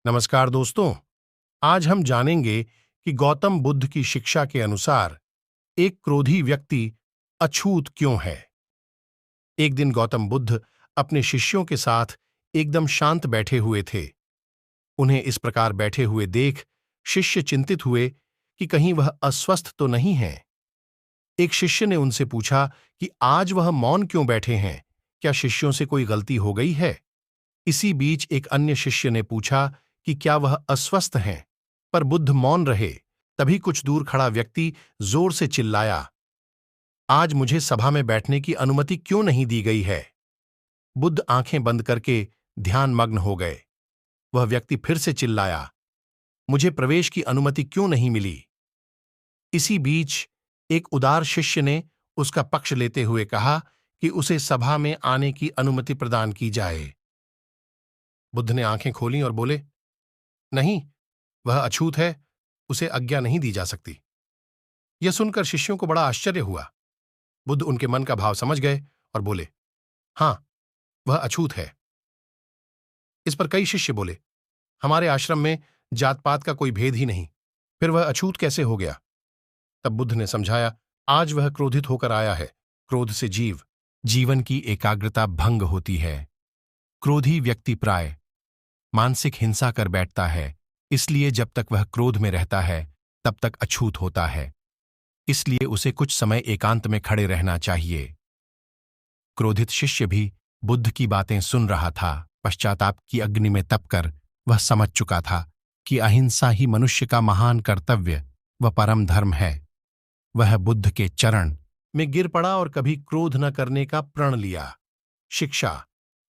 नमस्कार दोस्तों। आज हम जानेंगे कि गौतम बुद्ध की शिक्षा के अनुसार एक क्रोधी व्यक्ति अछूत क्यों है। एक दिन गौतम बुद्ध अपने शिष्यों के साथ एकदम शांत बैठे हुए थे। उन्हें इस प्रकार बैठे हुए देख शिष्य चिंतित हुए कि कहीं वह अस्वस्थ तो नहीं है। एक शिष्य ने उनसे पूछा कि आज वह मौन क्यों बैठे हैं, क्या शिष्यों से कोई गलती हो गई है। इसी बीच एक अन्य शिष्य ने पूछा कि क्या वह अस्वस्थ हैं, पर बुद्ध मौन रहे। तभी कुछ दूर खड़ा व्यक्ति जोर से चिल्लाया, आज मुझे सभा में बैठने की अनुमति क्यों नहीं दी गई है। बुद्ध आंखें बंद करके ध्यान मग्न हो गए। वह व्यक्ति फिर से चिल्लाया, मुझे प्रवेश की अनुमति क्यों नहीं मिली। इसी बीच एक उदार शिष्य ने उसका पक्ष लेते हुए कहा कि उसे सभा में आने की अनुमति प्रदान की जाए। बुद्ध ने आंखें खोलीं और बोले, नहीं, वह अछूत है, उसे आज्ञा नहीं दी जा सकती। यह सुनकर शिष्यों को बड़ा आश्चर्य हुआ। बुद्ध उनके मन का भाव समझ गए और बोले, हां, वह अछूत है। इस पर कई शिष्य बोले, हमारे आश्रम में जात पात का कोई भेद ही नहीं, फिर वह अछूत कैसे हो गया। तब बुद्ध ने समझाया, आज वह क्रोधित होकर आया है। क्रोध से जीवन की एकाग्रता भंग होती है। क्रोधी व्यक्ति प्राय मानसिक हिंसा कर बैठता है, इसलिए जब तक वह क्रोध में रहता है तब तक अछूत होता है। इसलिए उसे कुछ समय एकांत में खड़े रहना चाहिए। क्रोधित शिष्य भी बुद्ध की बातें सुन रहा था। पश्चाताप की अग्नि में तपकर वह समझ चुका था कि अहिंसा ही मनुष्य का महान कर्तव्य व परम धर्म है। वह बुद्ध के चरण में गिर पड़ा और कभी क्रोध न करने का प्रण लिया। शिक्षा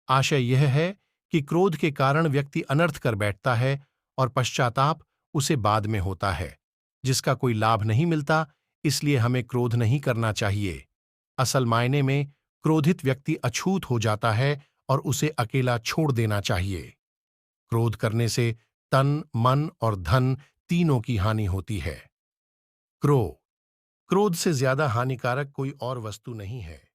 आशय यह है कि क्रोध के कारण व्यक्ति अनर्थ कर बैठता है और पश्चाताप उसे बाद में होता है, जिसका कोई लाभ नहीं मिलता। इसलिए हमें क्रोध नहीं करना चाहिए। असल मायने में क्रोधित व्यक्ति अछूत हो जाता है और उसे अकेला छोड़ देना चाहिए। क्रोध करने से तन, मन और धन तीनों की हानि होती है। क्रोध से ज्यादा हानिकारक कोई और वस्तु नहीं है।